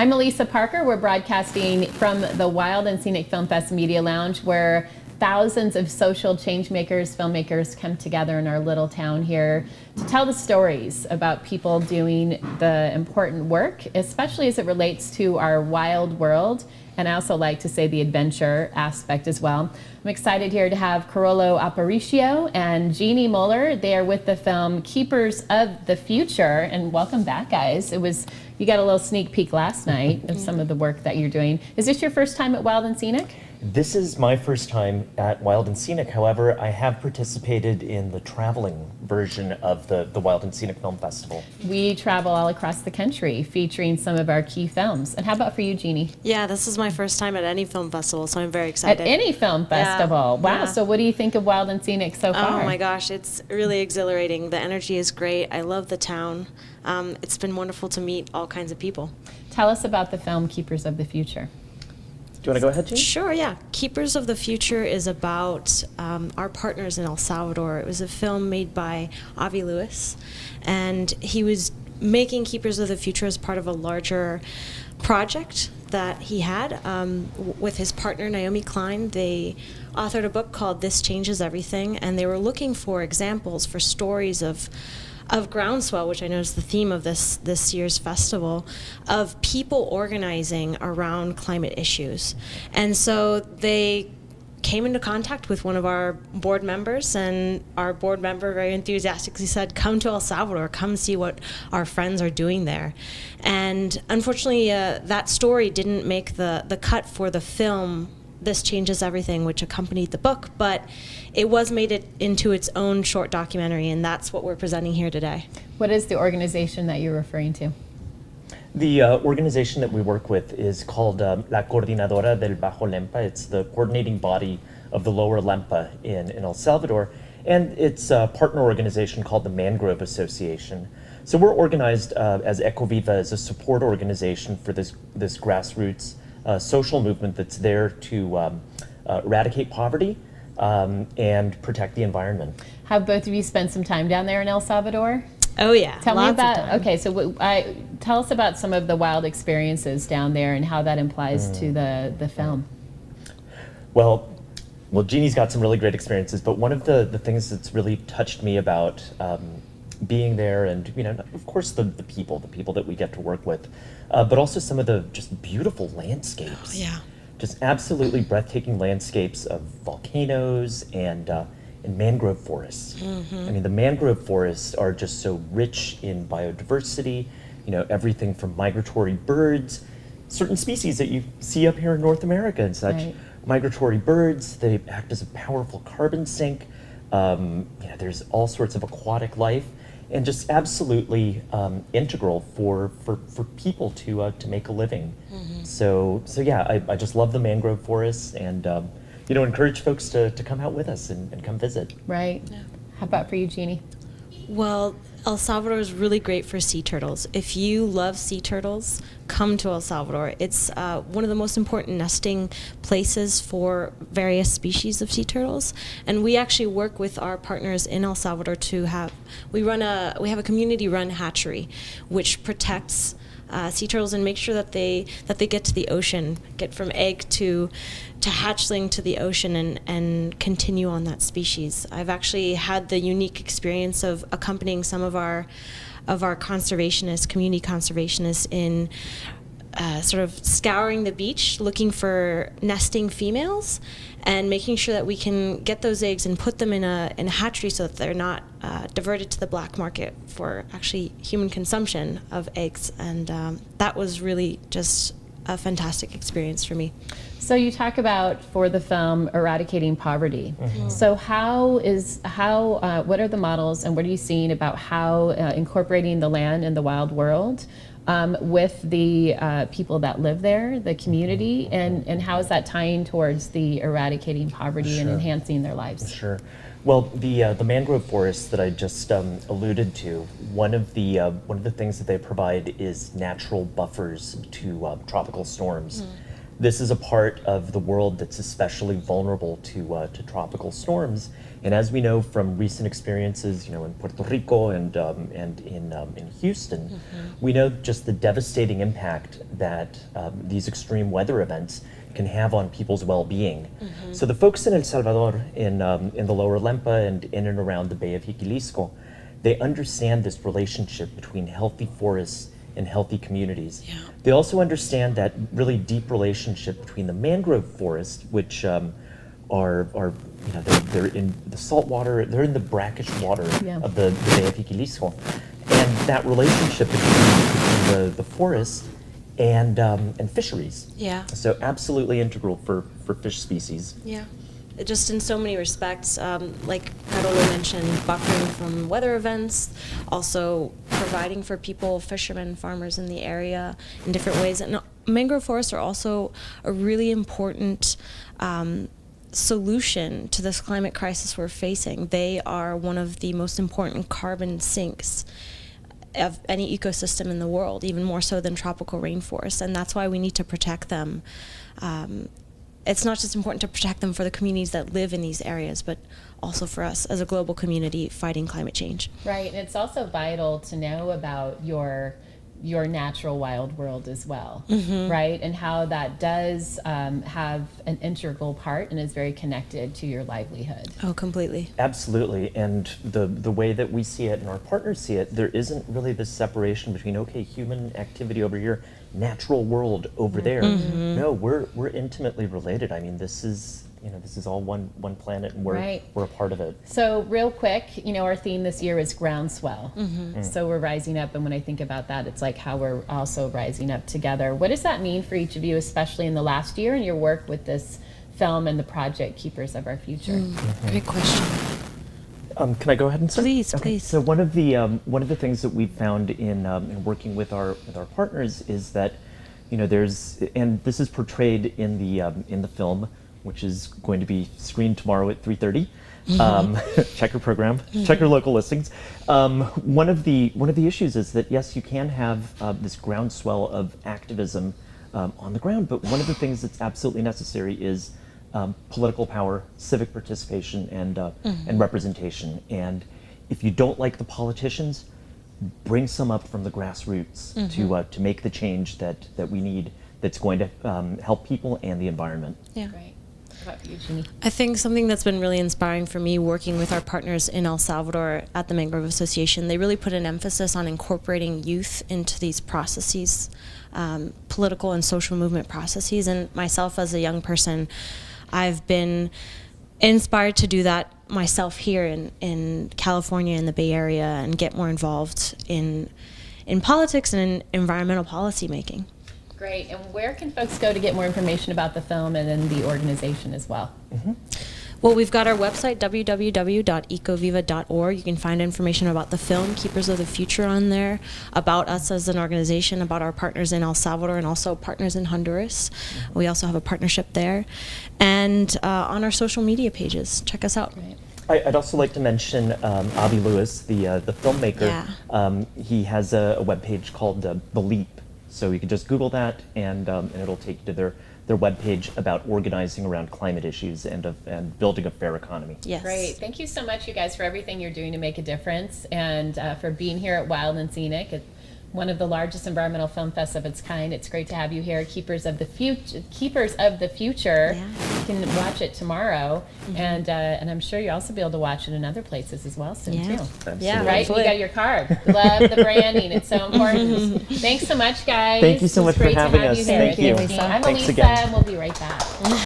I'm Elisa Parker. We're broadcasting from the Wild and Scenic Film Fest Media Lounge, where thousands of social change makers, filmmakers come together in our little town here to tell the stories about people doing the important work, especially as it relates to our wild world. And I also like to say the adventure aspect as well. I'm excited here to have Karolo Aparicio and Jeanne Muller. They are with the film Keepers of the Future. And welcome back, guys. You got a little sneak peek last night of some of the work that you're doing. Is this your first time at Wild and Scenic? This is my first time at Wild and Scenic. However, I have participated in the traveling version of the Wild and Scenic Film Festival. We travel all across the country featuring some of our key films. And how about for you, Jeanne? Yeah, this is my first time at any film festival, so I'm very excited. At any film festival? Yeah. Wow, so what do you think of Wild and Scenic so far? Oh my gosh, it's really exhilarating. The energy is great. I love the town. It's been wonderful to meet all kinds of people. Tell us about the film Keepers of the Future. Do you want to go ahead, Jeanne? Sure, yeah. Keepers of the Future is about our partners in El Salvador. It was a film made by Avi Lewis, and he was making Keepers of the Future as part of a larger project that he had with his partner, Naomi Klein. They authored a book called This Changes Everything, and they were looking for examples, for stories of groundswell, which I know is the theme of this year's festival, of people organizing around climate issues. And so they came into contact with one of our board members, and our board member very enthusiastically said, come to El Salvador, come see what our friends are doing there. And unfortunately, that story didn't make the cut for the film This Changes Everything, which accompanied the book, but it was made into its own short documentary, and that's what we're presenting here today. What is the organization that you're referring to? The organization that we work with is called La Coordinadora del Bajo Lempa. It's the coordinating body of the Lower Lempa in El Salvador, and it's a partner organization called the Mangrove Association. So we're organized as Ecoviva, as a support organization for this grassroots social movement that's there to eradicate poverty and protect the environment. Have both of you spent some time down there in El Salvador? Oh yeah, Tell me lots about, of time. okay, so tell us about some of the wild experiences down there and how that applies to the film. Well, Jeannie's got some really great experiences, but one of the things that's really touched me about being there, and of course the people that we get to work with, but also some of the just beautiful landscapes. Oh, yeah. Just absolutely breathtaking landscapes of volcanoes and mangrove forests. I mean, the mangrove forests are just so rich in biodiversity, everything from migratory birds, certain species that you see up here in North America and such. Right. Migratory birds, they act as a powerful carbon sink. There's all sorts of aquatic life, and just absolutely integral for people to make a living. So yeah, I just love the mangrove forests, and encourage folks to come out with us and come visit. Right. Yeah. How about for you, Jeanne? Well, El Salvador is really great for sea turtles. If you love sea turtles, come to El Salvador. It's one of the most important nesting places for various species of sea turtles. And we actually work with our partners in El Salvador we have a community-run hatchery, which protects sea turtles and make sure that they get to the ocean, get from egg to hatchling to the ocean, and continue on that species. I've actually had the unique experience of accompanying some of our conservationists, community conservationists, in sort of scouring the beach, looking for nesting females, and making sure that we can get those eggs and put them in a hatchery so that they're not diverted to the black market for actually human consumption of eggs. And that was really just a fantastic experience for me. So you talk about, for the film, eradicating poverty. So what are the models, and what are you seeing about how incorporating the land and the wild world with the people that live there, the community, and how is that tying towards the eradicating poverty and enhancing their lives? Sure. Well, the mangrove forests that I just alluded to, one of the things that they provide is natural buffers to tropical storms. this is a part of the world that's especially vulnerable to tropical storms. And as we know from recent experiences, you know, in Puerto Rico and in Houston, we know just the devastating impact that these extreme weather events can have on people's well-being. So the folks in El Salvador, in the Lower Lempa and in and around the Bay of Jiquilisco, they understand this relationship between healthy forests and healthy communities. Yeah. They also understand that really deep relationship between the mangrove forest, which are you know, they're in the salt water, they're in the brackish water of the Bay of Jiquilisco, and that relationship between the forest and fisheries. Yeah. So absolutely integral for fish species. Yeah. Just in so many respects, like Karolo mentioned, buffering from weather events, also providing for people, fishermen, farmers in the area in different ways. And mangrove forests are also a really important solution to this climate crisis we're facing. They are one of the most important carbon sinks of any ecosystem in the world, even more so than tropical rainforests, and that's why we need to protect them. It's not just important to protect them for the communities that live in these areas, but also for us as a global community fighting climate change. Right, and it's also vital to know about your natural wild world as well, right? And how that does have an integral part and is very connected to your livelihood. Oh, completely. Absolutely, and the way that we see it and our partners see it, there isn't really this separation between, okay, human activity over here, natural world over there. No, we're intimately related. I mean, this is all one planet, and we're a part of it. So real quick, you know, our theme this year is groundswell. So we're rising up, and when I think about that, it's like how we're also rising up together. What does that mean for each of you, especially in the last year in your work with this film and the project Keepers of Our Future? Great question. Can I go ahead and start? Please, Okay. please. So one of the things that we've found in working with our partners is that, you know, and this is portrayed in the film, which is going to be screened tomorrow at 3:30. Check your program, check your local listings. One of the issues is that, yes, you can have this groundswell of activism on the ground, but one of the things that's absolutely necessary is political power, civic participation, and representation. And if you don't like the politicians, bring some up from the grassroots to make the change that we need, that's going to help people and the environment. Yeah. Great. What about you, Jeanne? I think something that's been really inspiring for me working with our partners in El Salvador at the Mangrove Association, they really put an emphasis on incorporating youth into these processes, political and social movement processes. And myself as a young person, I've been inspired to do that myself here in California, in the Bay Area, and get more involved in politics and in environmental policy making. Great. And where can folks go to get more information about the film and then the organization as well? Well, we've got our website, www.ecoviva.org. You can find information about the film, Keepers of the Future, on there, about us as an organization, about our partners in El Salvador and also partners in Honduras. We also have a partnership there. And on our social media pages. Check us out. Right. I'd also like to mention Avi Lewis, the filmmaker. Yeah. He has a webpage called The Leap. So you can just Google that, and it'll take you to their webpage about organizing around climate issues and building a fair economy. Yes. Great. Thank you so much, you guys, for everything you're doing to make a difference, and for being here at Wild and Scenic. It's one of the largest environmental film fests of its kind. It's great to have you here. Keepers of the Future. Yeah. You can watch it tomorrow, and I'm sure you'll also be able to watch it in other places as well soon too. Absolutely. Yeah, Right? absolutely. You got your card. Love the branding. It's so important. Thanks so much, guys. Thank you so It was much for great to having have us. You here. Thank you. I'm Thanks Elisa, again. and we'll be right back.